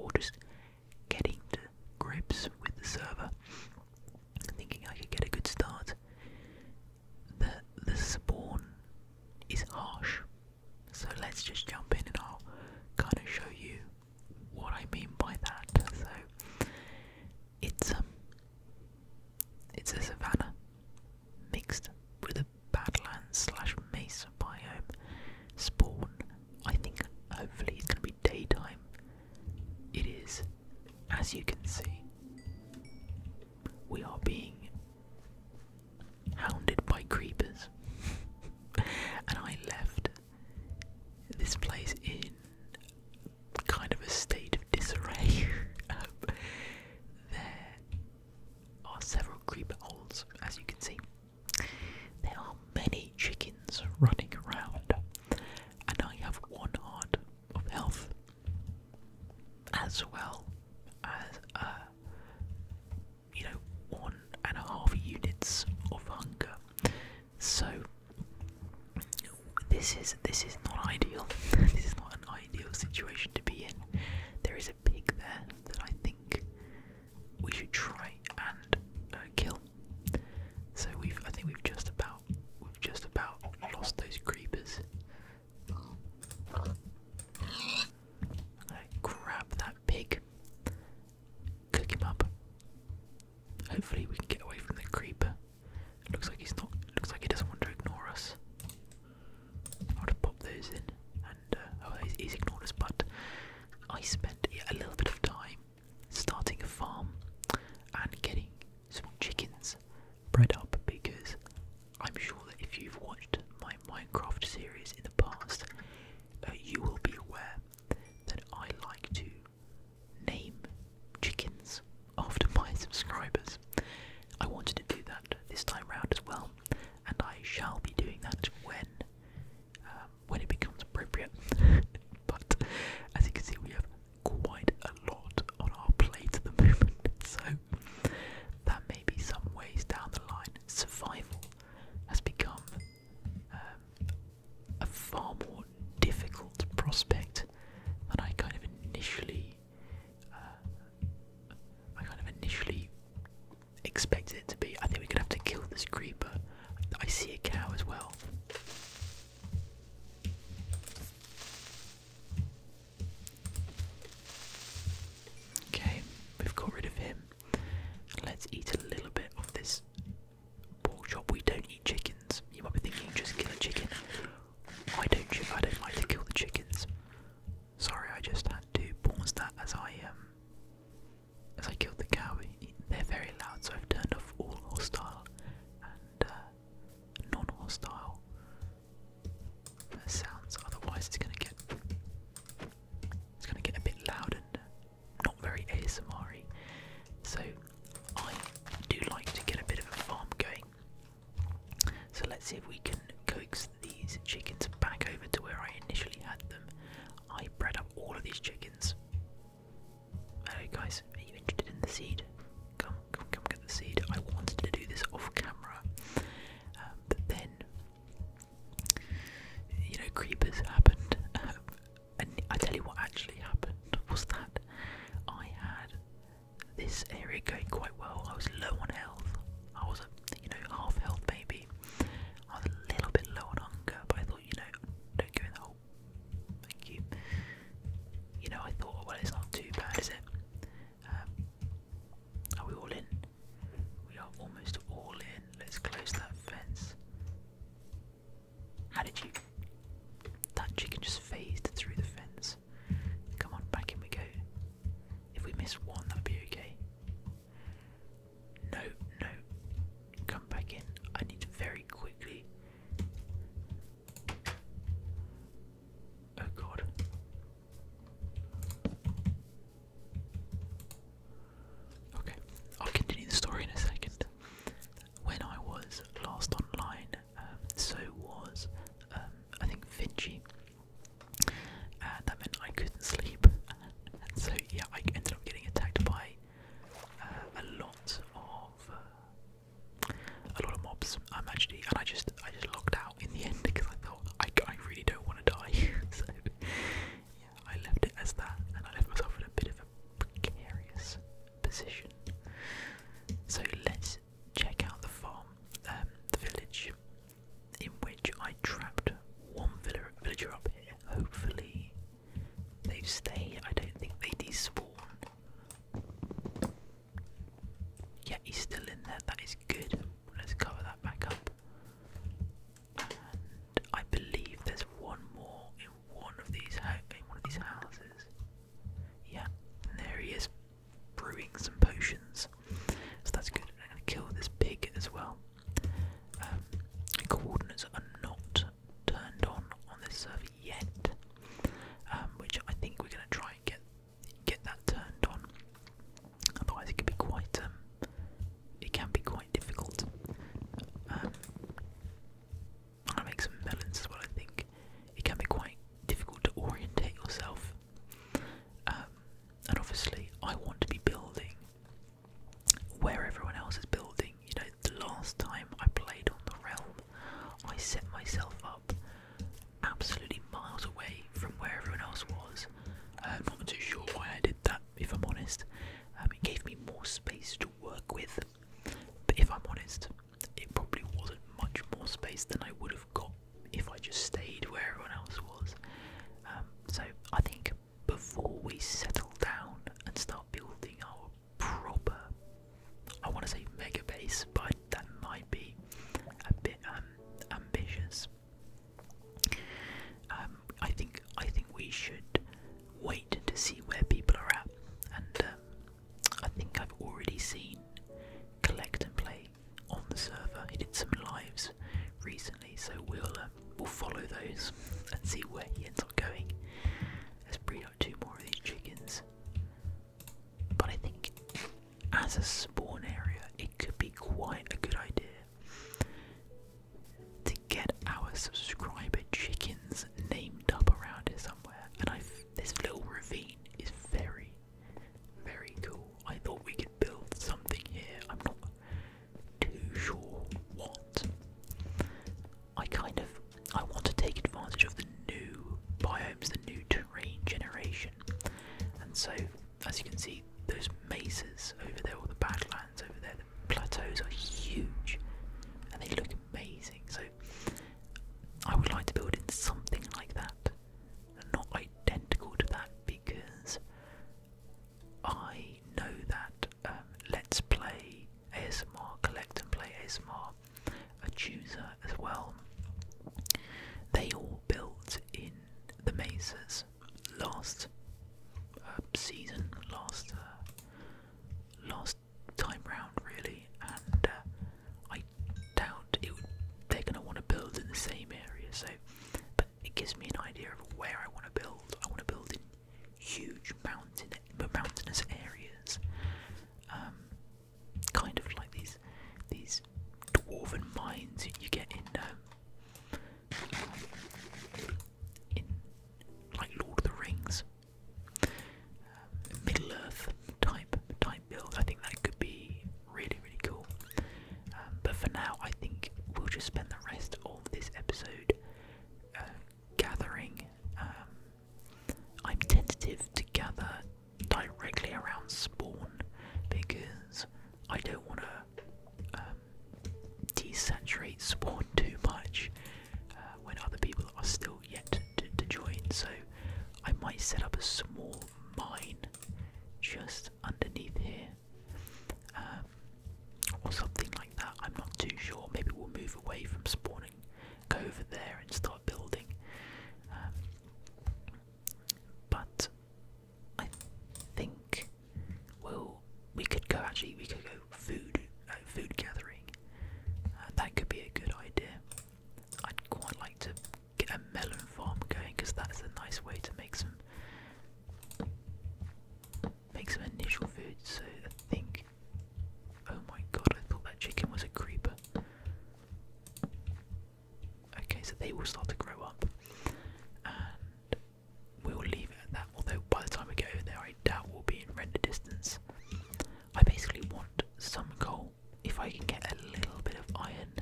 before just getting to grips with the server, thinking I could get a good start. The spawn is harsh, so let's just jump in and I'll kind of show you what I mean by that. So it's a savanna mixed with a badlands / mesa biome. Spawn, I think hopefully it's going to be daytime. It is, as you can see, we are being hounded by creepers. And I left this place in kind of a state of disarray. There are several creeper holes, as you can see. There are many chickens running around, and I have 1 heart of health, as well as 1.5 units of hunger. So this is not ideal. This is not an ideal situation to be in. There is a pig there that I think we should try and kill. So I think we've just about lost those creepers. Grab that pig, cook him up. Hopefully we can get away from the creeper. Looks like he doesn't want to ignore us. I'll just pop those in, and he's ignored us. But I spent a little bit of time starting a farm and getting some chickens bred up, because I'm sure that if you've watched my Minecraft series in the past, you will be aware that I like to name chickens after my subscribers. I wanted to do that this time round as well, and I shall be doing that when it becomes appropriate. But as you can see, we have quite a lot on our plate at the moment, so that may be some ways down the line. Survival has become a far more difficult prospect than I kind of initially expected it to be. I think we're gonna have to kill this creeper. I see a cow as well. Okay, we've got rid of him. Let's eat a little bit of this pork chop. We don't eat chickens. You might be thinking, just kill a chicken. I don't like to kill the chickens. Sorry, I just had to pause that as I killed the cow. They're very loud, so I've turned off all hostile and non-hostile sounds. Otherwise, it's gonna get a bit loud and not very ASMR-y. So I do like to get a bit of a farm going. So let's see if we can coax these chickens back over to where I initially had them. I bred up all of these chickens. Hello guys, are you interested in the seed? Come get the seed. I wanted to do this off camera, but then, creepers happened. And I tell you what actually happened was that I had this area going quite well. I was low on health. I was half health maybe. I was a little bit low on hunger, but I thought, don't go in the hole. Thank you. I thought, well, it's not too bad, is it? Are we all in? We are almost all in. Let's close that fence. How did you... That chicken just phased through the fence. Come on, back in we go. If we miss one, that'd be okay. No. Come back in. I need to very quickly... Oh god. Okay, I'll continue the story in a second. When I was last online, so was I think Finchie, and that meant I couldn't sleep. And so yeah, I ended up getting attacked by as a spawn area, it could be quite a good idea to get our subscriber chickens named up around here somewhere. And this little ravine is very, very cool. I thought we could build something here. I'm not too sure what. I want to take advantage of the new biomes, the new terrain generation. And so, as you can see, those mesas over there, or the badlands over there, the plateaus are huge and they look amazing. So I would like to build in something like that, not identical to that, because I know that Let's Play ASMR, Collect and Play ASMR, a chooser as well, they all built in the mesas last season, last time round really, and I doubt they're going to want to build in the same area. So, but it gives me an idea of where I want to build. I want to build in huge mountainous areas, kind of like these dwarven mines that you get in like Lord of the Rings, Middle Earth type build. I think that could be really, really cool. But for now, I think we'll just spend the rest of this episode gathering. I'm tentative to gather directly around spawn because I don't want to desaturate spawn too much when other people are still yet to join. So I might set up a small mine just underneath here, or something like that. I'm not too sure. Maybe we'll move away from spawning, go over there and start building. But I think we could go food gathering. That could be a good idea. I'd quite like to get a melon farm going because that's a nice way to make some initial food. So I think, oh my god, I thought that chicken was a creeper. Okay, so they will start to grow up, and we'll leave it at that. Although by the time we get over there, I doubt we'll be in render distance. I basically want some coal. If I can get a little bit of iron,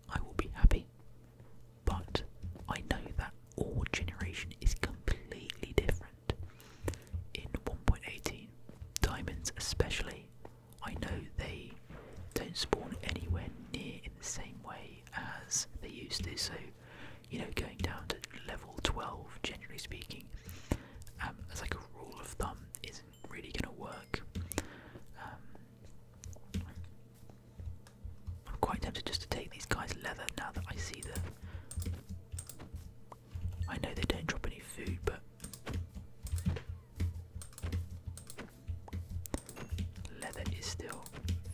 I will be happy. But I know that ore generation is completely different in 1.18. Diamonds especially, I know they don't spawn anywhere near in the same way as they used to. So, you know, going down to level 12, generally speaking, as like a rule of thumb, isn't really going to work. I'm quite tempted just to take these guys' leather now that I see them. I know they don't drop any food, but leather is still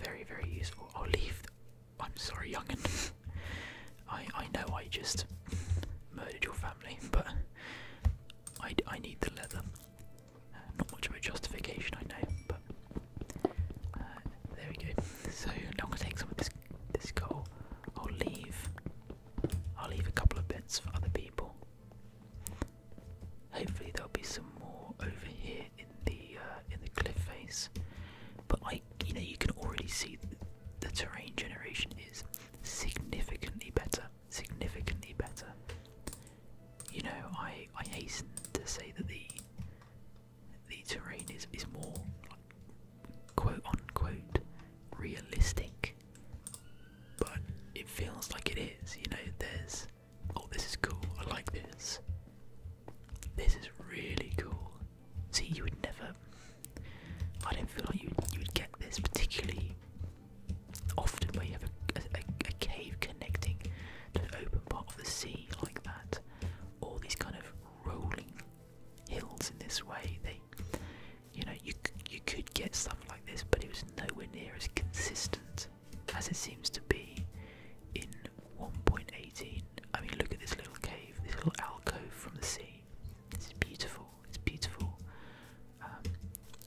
very, very useful. I'll leave. I'm sorry, young'un. I know I just murdered your family, but I need the leather. Not much of a justification, I know, but there we go. So I'm gonna take some of this coal. I'll leave a couple of bits for other people. Hopefully there'll be some more over here in the cliff face. But you can already see the terrain generation is significantly better. Significantly better. You know, I hasten to say that the terrain is more quote unquote realistic, but it feels like it is. You know, there's, oh, this is cool. I like this. This is really cool. See, you would never. I don't feel like you would get this particularly often where you have a cave connecting to an open part of the sea like that. All these kind of rolling hills in this way. You could get stuff like this, but it was nowhere near as consistent as it seems to be in 1.18. I mean, look at this little cave, this little alcove from the sea. It's beautiful. It's beautiful,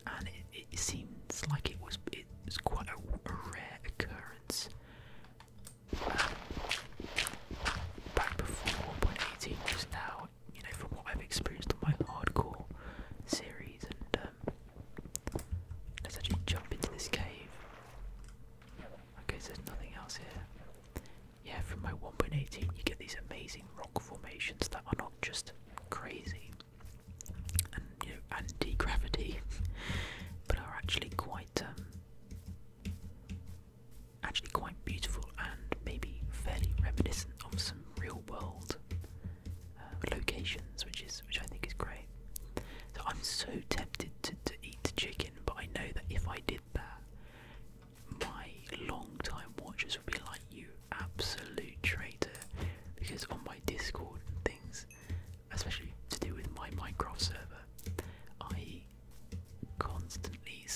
and it seems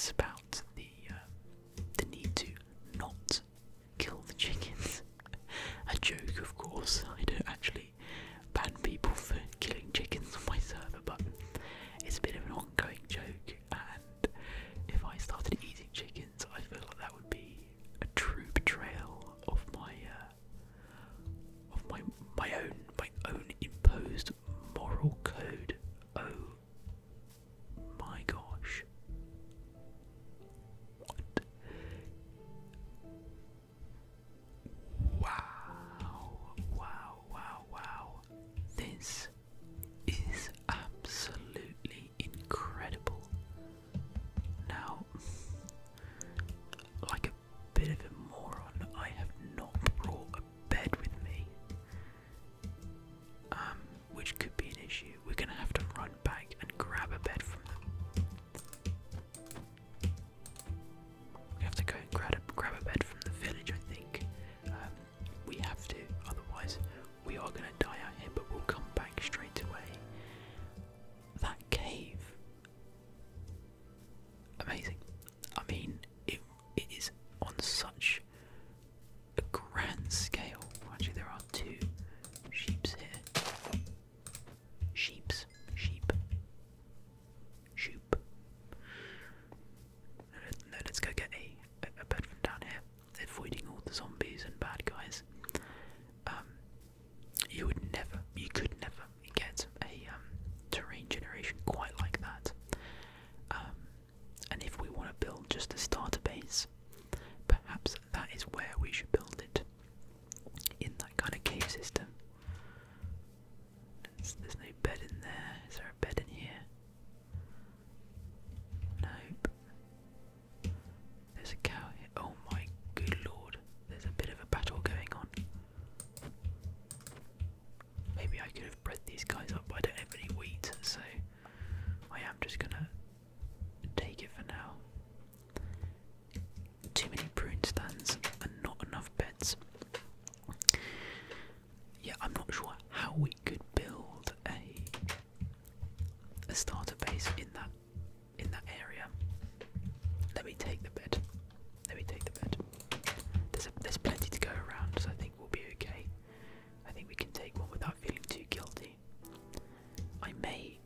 spout the need to not kill the chickens. A joke, of course. I don't actually ban people for killing chickens on my server, but it's a bit of an ongoing joke, and if I started eating chickens, I feel like that would be a true betrayal of my own imposed moral code. Oh my gosh. What? Wow. This is absolutely incredible. Now, like a bit of a moron, I have not brought a bed with me. Which could be an issue. We're gonna have to run back and grab a bed from them. We have to go and grab a bed from the village, I think. We have to, otherwise we are gonna die out here, but we'll come back straight away. That cave. Amazing. I mean, it is on such a grand scale. Actually, there are two sheeps here. Sheep. No, let's go get a bed from down here, avoiding all the zombies and bad guys. You could never get a terrain generation quite like that. And if we want to build just a starter base, perhaps that is where we should build it, in that kind of cave system. There's no bed in there. Is there a bed in here? Nope. There's a cow here. Oh my good lord. There's a bit of a battle going on. Maybe I could have bred these guys up, but I don't have any wheat, so I am just gonna take it for now. Too many prune stands and not enough beds. Yeah, I'm not sure how we could build a starter base in that area. Let me take the bed. There's plenty to go around, so I think we'll be okay. I think we can take one without feeling too guilty. I may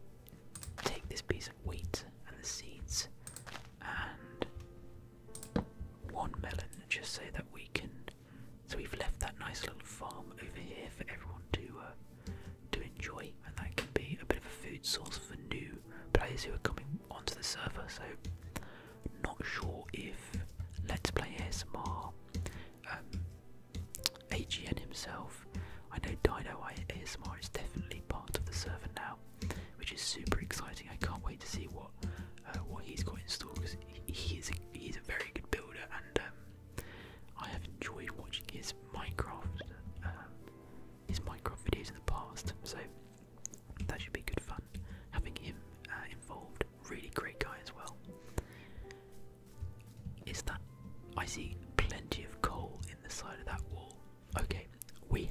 take this piece of wheat and the seeds and one melon, just so that we can. So we've left that nice little farm over here for everyone to enjoy, and that can be a bit of a food source for new players who are coming onto the server. So not sure if Let's Play ASMR, AGN himself, I know Dino ASMR is definitely part of the server now, which is super exciting. I can't wait to see what he's got in store, because he's a very good builder, and I have enjoyed watching his Minecraft videos in the past, so that should be good fun having him involved. Really great guy as well. I see plenty of coal in the side of that wall. Okay, we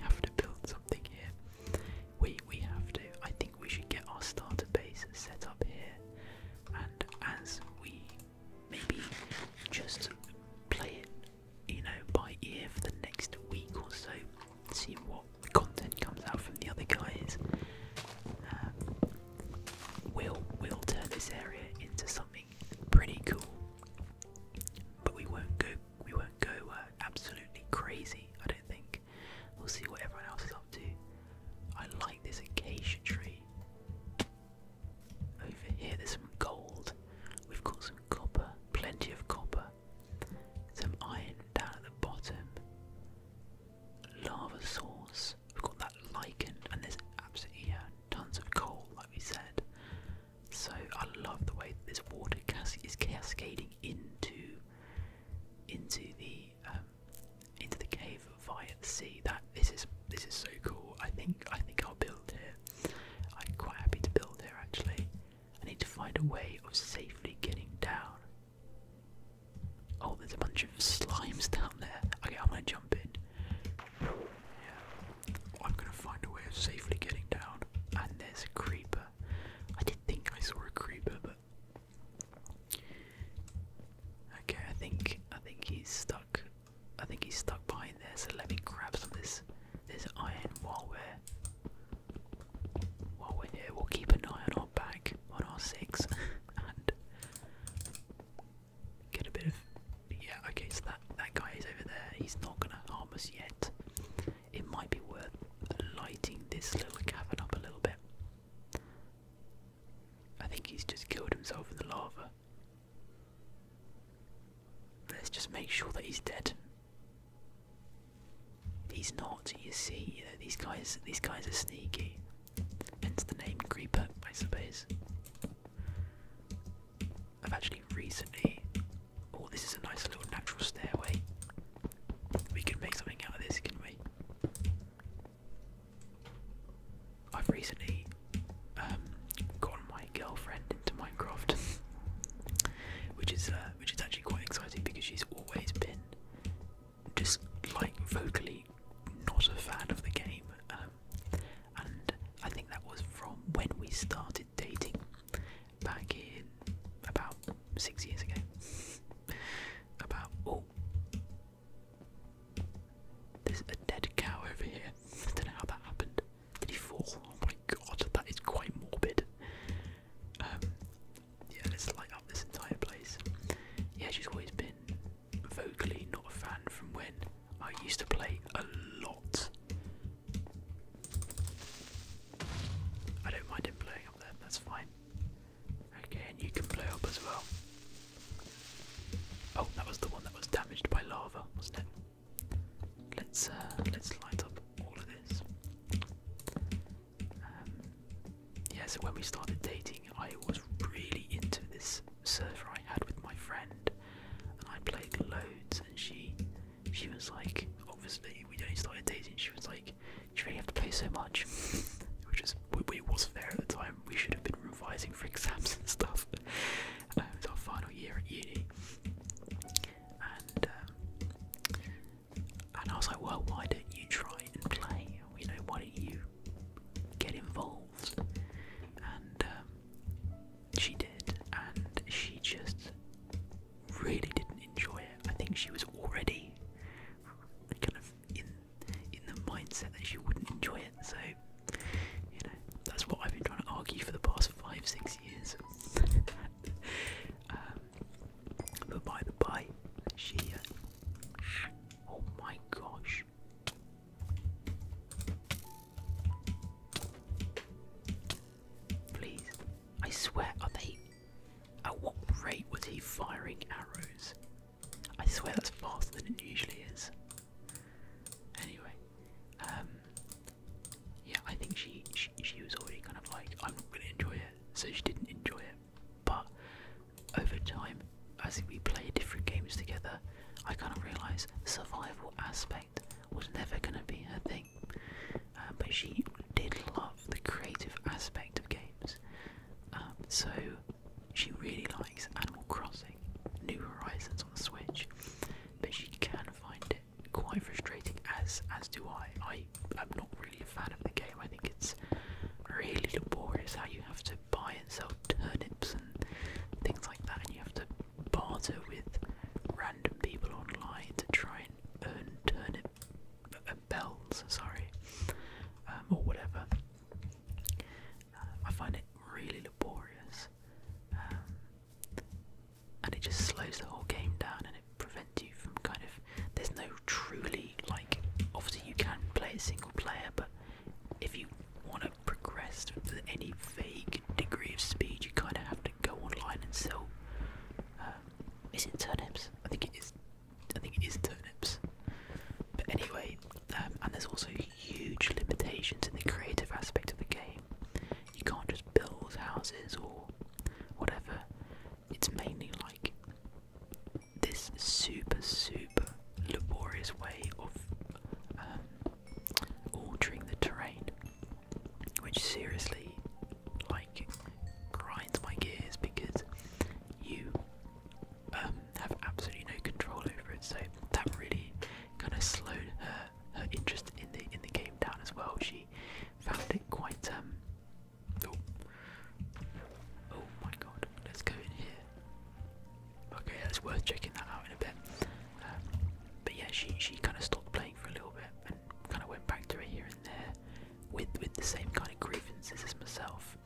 6 and get a bit of. Yeah, okay, so that guy is over there. He's not gonna harm us yet. It might be worth lighting this little cavern up a little bit. I think he's just killed himself in the lava. Let's just make sure that he's dead. He's not, you see, you know, these guys are sneaky. Hence the name Creeper, I suppose. I've actually recently. Oh, this is a nice little natural stairway. We could make something out of this, can we? I've recently gotten my girlfriend into Minecraft, which is actually quite exciting because she's always been just like vocally not a fan of the game, and I think that was from when we started dating back in about 6 years ago. There's a dead cow over here. I don't know how that happened. Did he fall? Oh my god, that is quite morbid. Yeah, let's light up this entire place. Yeah, she's always been vocally not a fan from when I used to play a lot. I don't mind him blowing up there, that's fine. Okay, and you can blow up as well. Oh, that was the one that was damaged by lava, wasn't it? Let's light up all of this. Yeah, so when we started dating, I was really into this server I had with my friend, and I played loads. And she was like, obviously, we only started dating. She was like, "You really have to play so much," which is it was fair at the time. We should have been revising for exams and stuff. It was our final year at uni. And I was like, well, why don't you try and play? You know, why don't you get involved? And she did, and she just really didn't enjoy it. I think she was already kind of in the mindset that she wouldn't enjoy it. So, you know, that's what I've been trying to argue for the past 5-6 years. But by the by, she. Oh my gosh. Please. I swear, are they. At what rate was he firing arrows? I swear that's faster than it usually is. Anyway. Yeah, I think she was already kind of like, I'm not going to enjoy it. So she didn't enjoy it. But over time, as we play different games together, I kind of realised the survival aspect was never going to be her thing. But she did love the creative aspect of games. So she really likes Animal Crossing, New Horizons on the Switch. But she can find it quite frustrating, as do I. I'm not really a fan of the game. I think it's really laborious how you have to buy and sell turnips and things like that, and you have to barter with random people online to try and earn turnip bells, or whatever. I find it really laborious, and it just slows the whole game down, and it prevents you from kind of. There's no truly, like, obviously you can play a single player, but if you want to progress with any vague degree of speed, you kind of have to go online and sell. Is it turnips? I think it is. I think it is turnips. But anyway, and there's also huge limitations in the creative aspect of the game. You can't just build houses or whatever. It's mainly like this super laborious way of altering the terrain, which seriously, like, grinds my gears because you have absolutely no control over it. So that really kind of slowed her interest in the game down as well. She found it quite oh my god, let's go in here. Okay, that's worth checking that out in a bit. But yeah, she kind of stopped playing for a little bit and kind of went back to it here and there with the same kind of grievances as myself.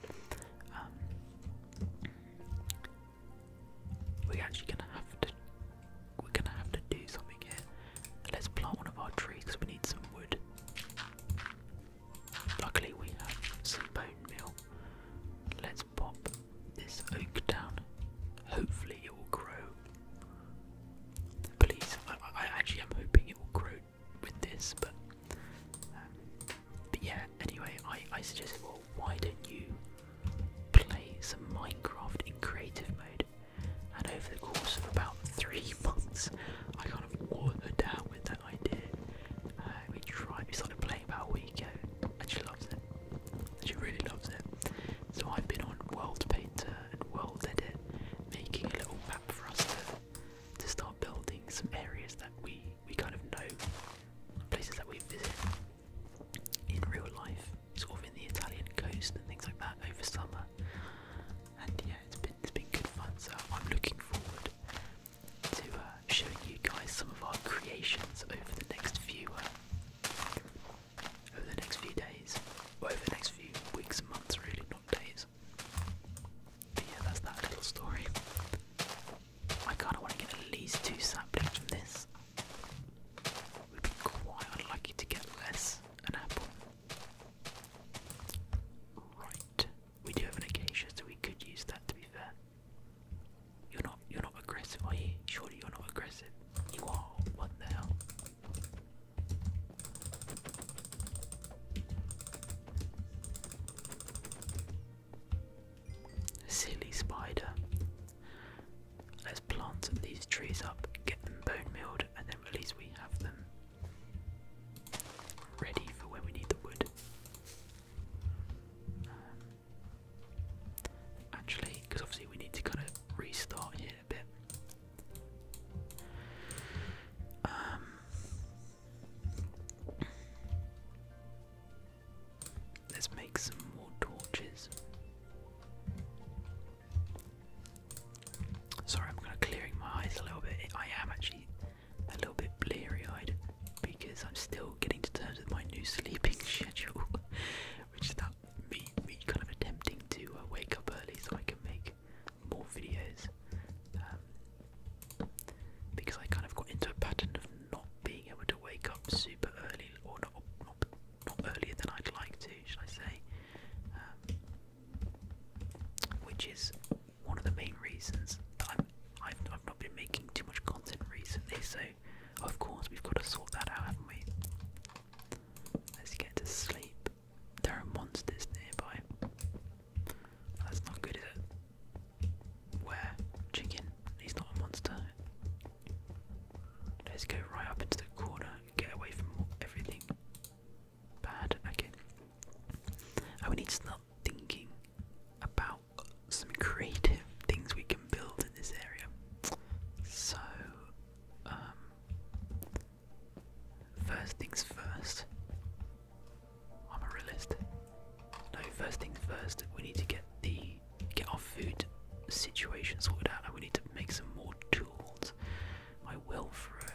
plant these trees up, get them bone milled, and then at least we have them ready for when we need the wood. Actually, because obviously we need to kind of restart here a bit. Let's make some more torches. Sorry, I'm kind of clearing my eyes a little bit. I am actually a little bit bleary-eyed because I'm still getting to terms with my new sleeping schedule, which is that me kind of attempting to wake up early so I can make more videos. Because I kind of got into a pattern of not being able to wake up super early, or not earlier than I'd like to, should I say? Which is one of the main reasons that I've not been making too much content recently. So of course we've got to sort that out, haven't we? Let's get to sleep. There are monsters nearby. That's not good, is it? Where? Chicken? He's not a monster. Let's go right up into the corner, get away from everything bad. Okay. And we need to start thinking about some creative things we can build in this area. So, first things first. I'm a realist. No, first things first. We need to get our food situation sorted out, and we need to make some more tools. I will, for a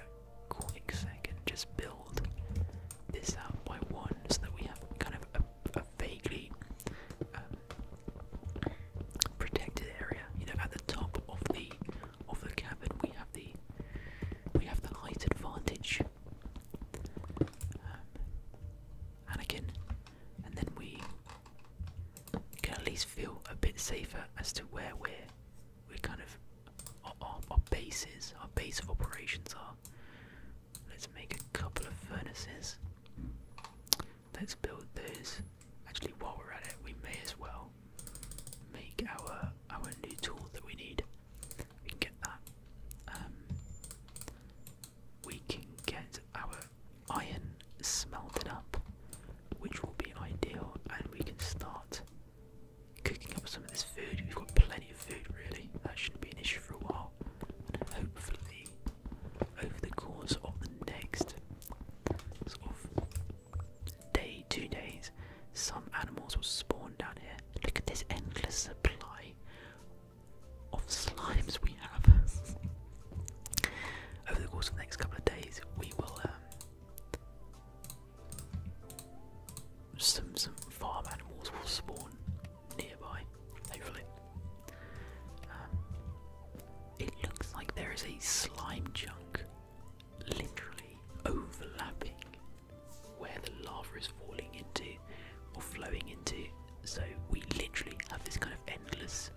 quick second, just build this out by one, so that we have kind of a vaguely protected area. You know, at the top of the cabin, we have the height advantage, and then we can at least feel a bit safer as to where we're kind of our bases, our base of operations are. Let's make a couple of furnaces. Let's build those. Actually, while we're at it, we may as well make our new tool that we need. We can get that. We can get our iron smelted up, which will be ideal, and we can start cooking up some of this food. We've got plenty of food, really. That shouldn't be an issue for a while. And hopefully, over the course of the next sort of day, 2 days, some animals will spawn down here. Look at this endless supply of slimes we have. Over the course of the next couple of days, we will some farm animals will spawn nearby, hopefully. It looks like there is a slime chunk literally overlapping where the lava is falling into or flowing into. So we literally have this kind of endless.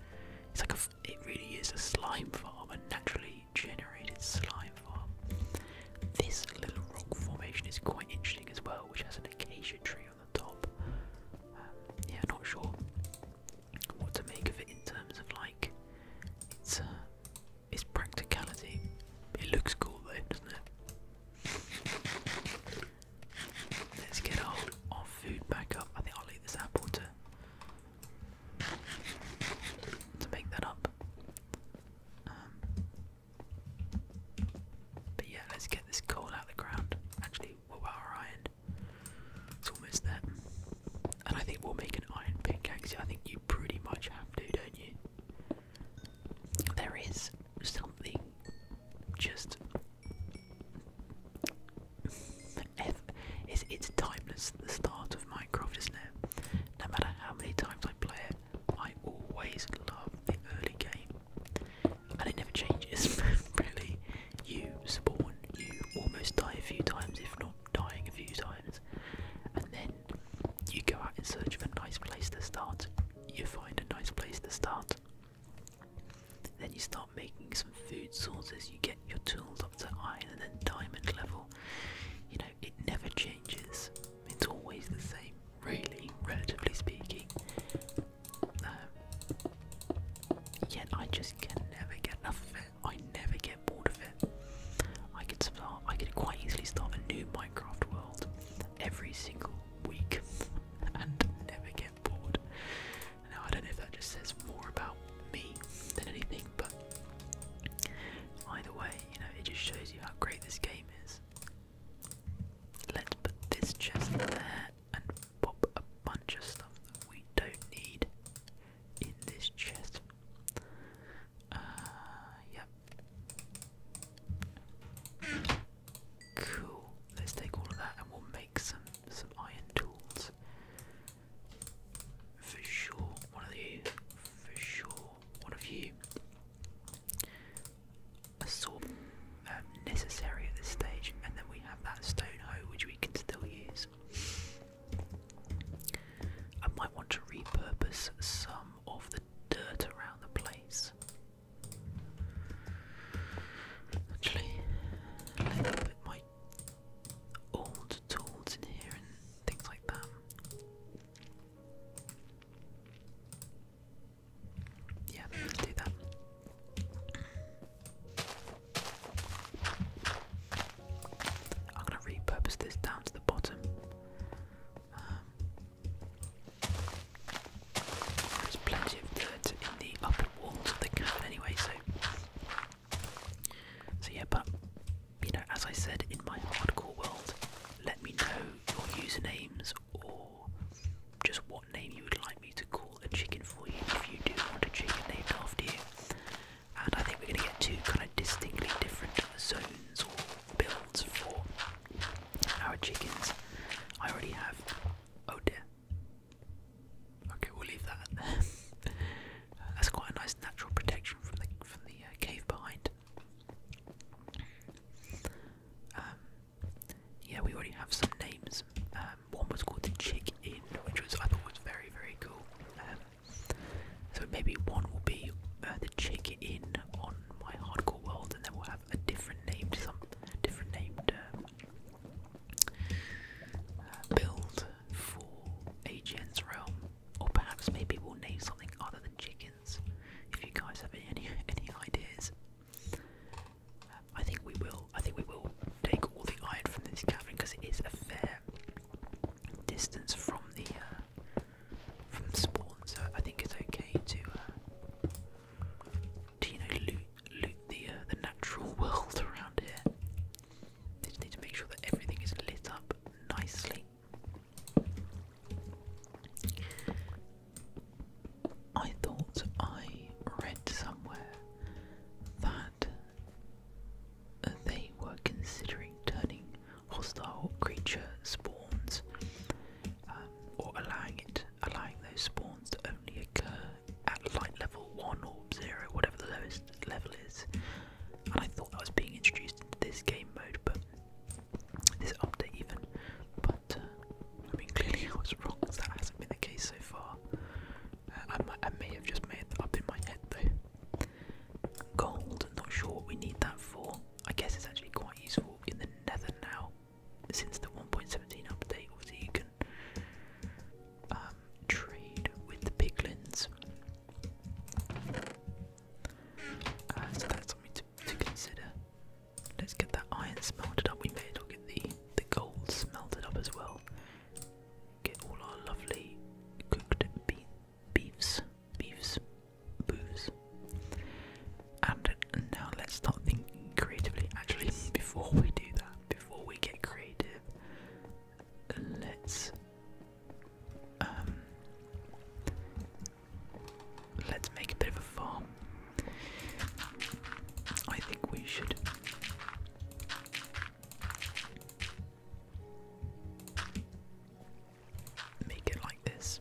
It's like it really is a slime farm, a naturally generated slime farm. This little rock formation is quite interesting as well, which has an acacia tree on the top. Yeah, not sure what to make of it in terms of like its practicality. It looks cool though, doesn't it? Let's get our food back up. I think I'll leave this apple to make that up. But yeah, let's get this coal out of the ground. Actually, what about our iron? It's almost there. And I think we'll make an iron pickaxe. I think you pretty much have to, don't you? There is something just it's timeless, the start of Minecraft, isn't it? No matter how many times I play it, I always love the early game. And it never changes, really. You spawn, you almost die a few times, if not dying a few times. And then you go out in search of a nice place to start. You find a nice place shows you how great this game is. Let's put this chest there and pop a bunch of stuff that we don't need in this chest. Yep. Cool. Let's take all of that and we'll make some iron tools. For sure, one of you. For sure, one of you. A sword necessary at this stage, and then we have that stone hoe which we can still use. I might want to repurpose some of the dirt around the place. Actually, let me put my old tools in here and things like that. Yeah, let's do that. I'm going to repurpose this down to the bottom. There's plenty of dirt in the upper walls of the cavern anyway, so yeah, but you know, as I said in my hardcore world, let me know your usernames or just what name you would like me to call a chicken for you if you do want a chicken named after you. And I think we're going to get two kind of distinctly different zones or builds for our chickens. I already have. Oh dear. Okay, we'll leave that there. That's quite a nice natural protection from the cave behind. Yeah, we already have some names. One was called the Chick Inn, which I thought was very, very cool. So maybe one will be the Chick Inn on my hardcore world, and then we'll have a different named build for AGN's realm, or perhaps maybe we'll name something other than chickens. If you guys have any ideas, I think we will. I think we will take all the iron from this cavern because it is a fair distance from the spawn. So I think it's okay to you know, loot the natural world around here. Just need to make sure that everything is lit up nicely. I thought I read somewhere that they were considering turning hostile creature spawns, or allowing those spawns to only occur at light level 1 or 0, whatever the lowest level is. And I thought that was being introduced into this game mode, but this update even. But I mean, clearly I was wrong, because that hasn't been the case so far. I may have just made that up in my head though. Gold, not sure what we need that for. I guess it's actually quite useful in the Nether now, since the 1.17 update. Obviously you can trade with the piglins. So that's something to consider. Let's get that iron smelted up. We may as well get the gold smelted up as well. Get all our lovely cooked beefs. And now let's start thinking creatively. Actually, before we do that, before we get creative, let's make a bit of a farm. I think we should make it like this.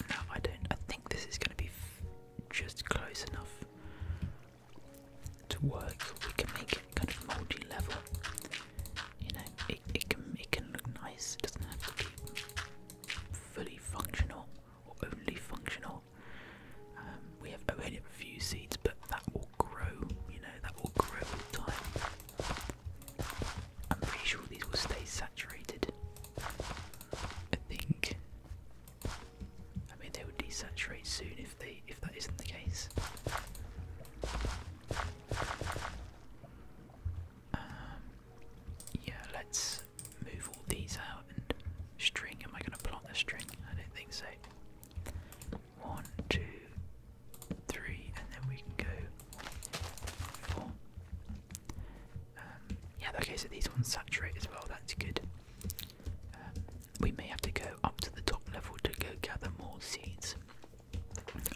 Now I think this is going to be just close enough to work. We can make it kind of multi-level. You know, it can look nice. It doesn't have to be fully functional or only functional. We have only a few seeds, but that will grow. You know, that will grow with time. I'm pretty sure these will stay saturated. I think. I mean, they would desaturate soon if that isn't the case. Yeah, let's move all these out and string. Am I going to plot the string? I don't think so. 1, 2, Okay, so these ones saturate as well, that's good. We may have to go up to the top level to go gather more seeds.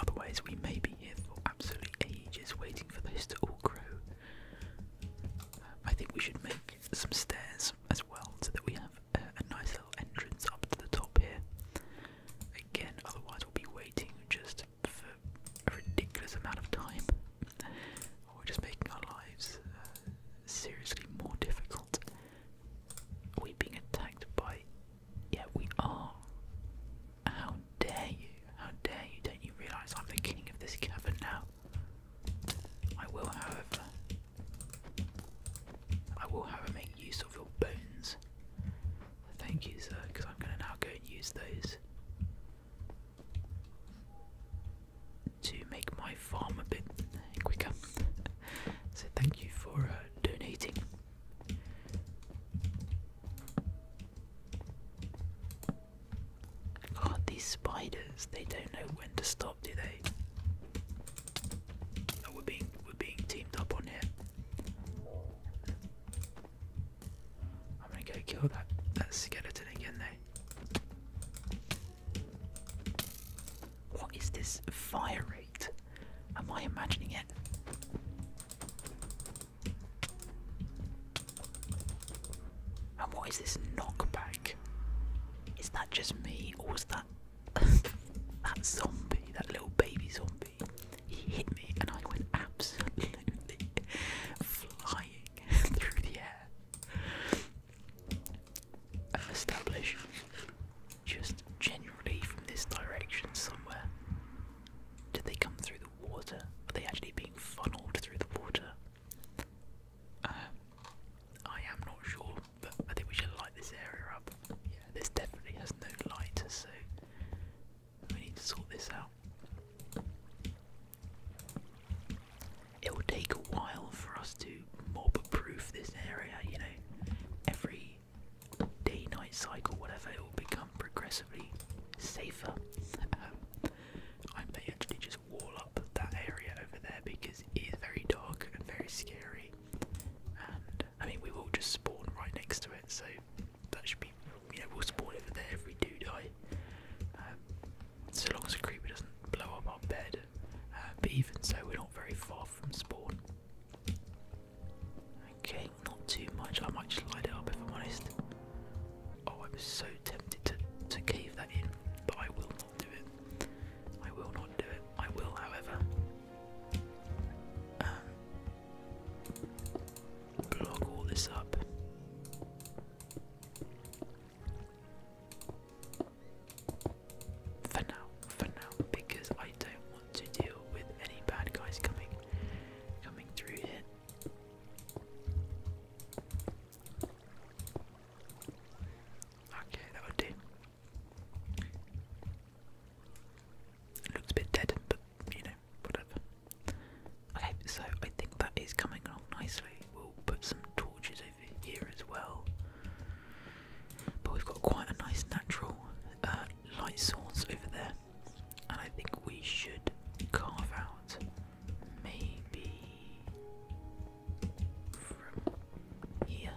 Otherwise, we may be here for absolutely ages waiting for those to all grow. I think we should make some stairs as well so that we have a nice little entrance up to the top here. Again, otherwise we'll be waiting just for a ridiculous amount of time. Or we're just making our lives seriously more difficult. Are we being attacked by... Yeah, we are. How dare you? How dare you? Don't you realise I'm the king of this cavern now? I will, however, make use of your bones. Thank you, sir, because I'm going to now go and use those to make my farm a bit quicker. So thank you for donating. God, these spiders, they don't know when to stop, do they? Oh, we're being teamed up on here. I'm gonna go kill that skeleton again though. What is this fire rate? Am I imagining it? And what is this knockback? Is that just me, or was that that zombie, that little baby zombie? He hit me and I went absolutely flying through the air. Establish just generally from this direction somewhere. Did they come through the water? Are they actually being funneled through the water? I am not sure, but I think we should light this area up. Yeah, this definitely has no light, so we need to sort this out. It will take a while for us to mob-proof this area, you know. Every day-night cycle, whatever, it will become progressively safer. I may actually just wall up that area over there because it is very dark and very scary. And I mean, we will just spawn right next to it, so that should be, you know, we'll spawn over there if we do die. So long as a creeper doesn't blow up our bed. But even so, we're not very far from spawn. Okay, not too much. I might just light it up if I'm honest. Oh, I'm so tempted to cave that in, but I will not do it. I will not do it. I will, however, block all this up. For now, because I don't want to deal with any bad guys coming through here. Okay, that would do. It looks a bit dead, but you know, whatever. Okay, so I think that is coming along nicely. We'll put some torches over here as well. But we've got quite a nice natural light source over there. And I think we should carve out maybe from here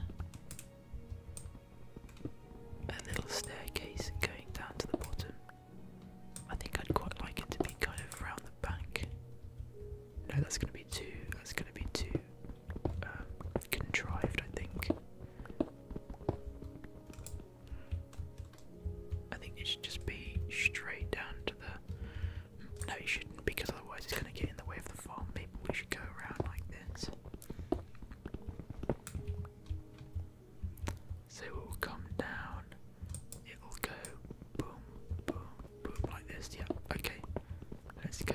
a little staircase going down to the bottom. I think I'd quite like it to be kind of round the back. No, that's going to be too contrived, I think. I think it should just be straight down to the... No, it shouldn't, because otherwise it's going to get in the way of the farm. Maybe we should go around like this. So it will come down, it will go boom, boom, boom, like this. Yeah, okay. Let's go.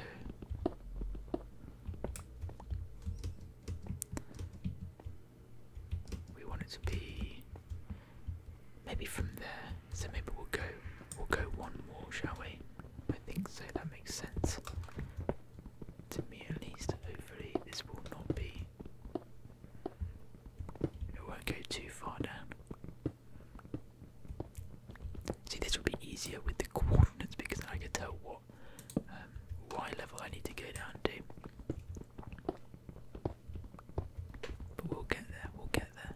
We want it to be maybe from there. So maybe we'll go one more, shall we? I think so, that makes sense. To me at least. Hopefully this will not be, it won't go too far down. See, this would be easier with the coordinates because then I can tell what Y level I need to go down to. But we'll get there, we'll get there.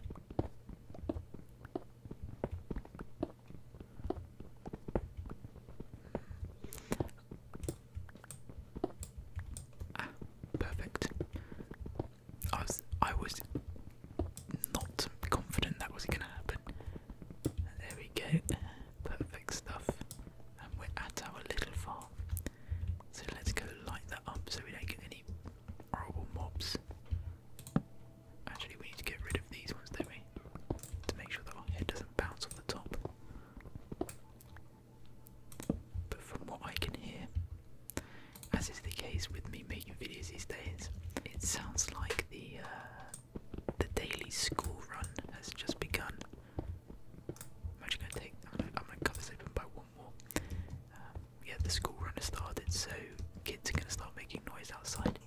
so kids are going to start making noise outside.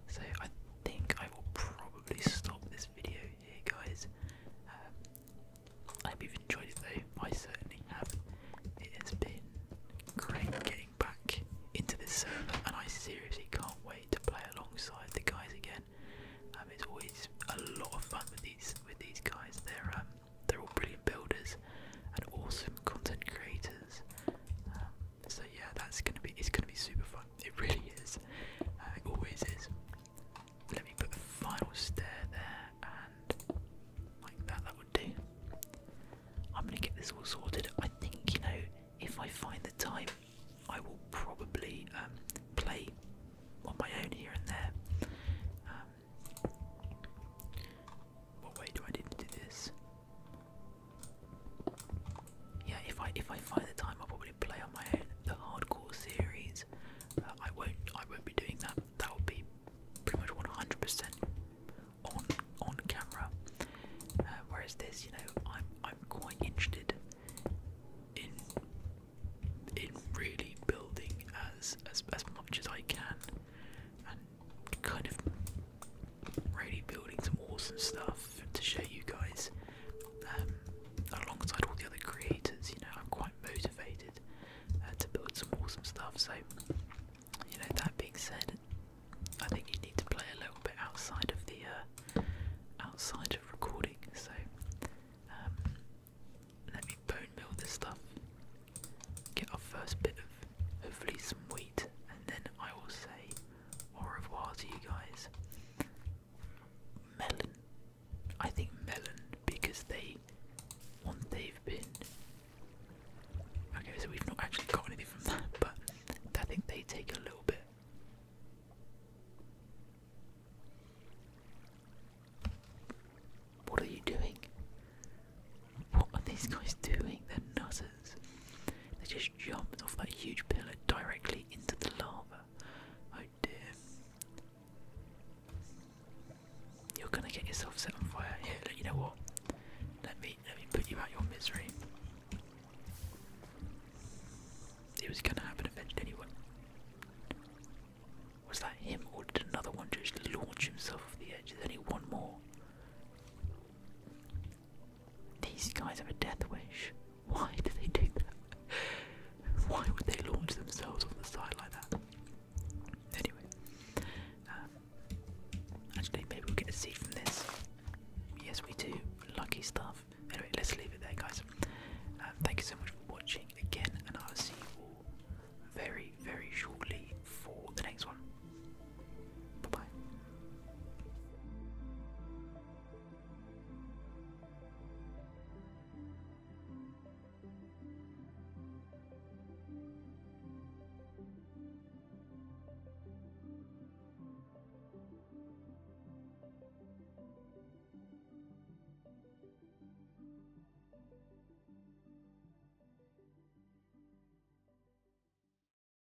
So I think I will probably stop this video here, guys. I hope you've enjoyed it though. I certainly have. It has been great getting back into this server, and I seriously can't wait to play alongside the guys again. It's always a lot of fun with these guys. They're all brilliant builders and awesome content creators. So yeah, it's gonna be super fun. It really is. It always is. Let me put the final stair there, and like that would do. I'm gonna get this all sorted. I think, you know, if I find the time, I will probably play on my own here and there. What way do I need to do this? Yeah, if I find the time, I'll probably play on my own. The hardcore series, I won't be doing that. That will be pretty much 100% on camera. Whereas this, you know, I'm quite interested in really building as much as I can, and kind of really building some awesome stuff to show you guys. Alongside all the other creators, you know, I'm quite motivated to build some awesome stuff. So, you know, that being said, I think you need to play a little bit outside of the outside of recording. So, let me bone mill this stuff, get our first bit of hopefully some wheat, and then I will say au revoir to you guys. Melon. I think melon, because they've been okay, so we've not actually got anything from that, but I think they take a little bit. What are you doing? What are these guys doing? They're nutters. They just jumped off that huge pillar directly into the lava. Oh dear. You're gonna get yourself set on fire. Here, you know what? Let me put you out your misery.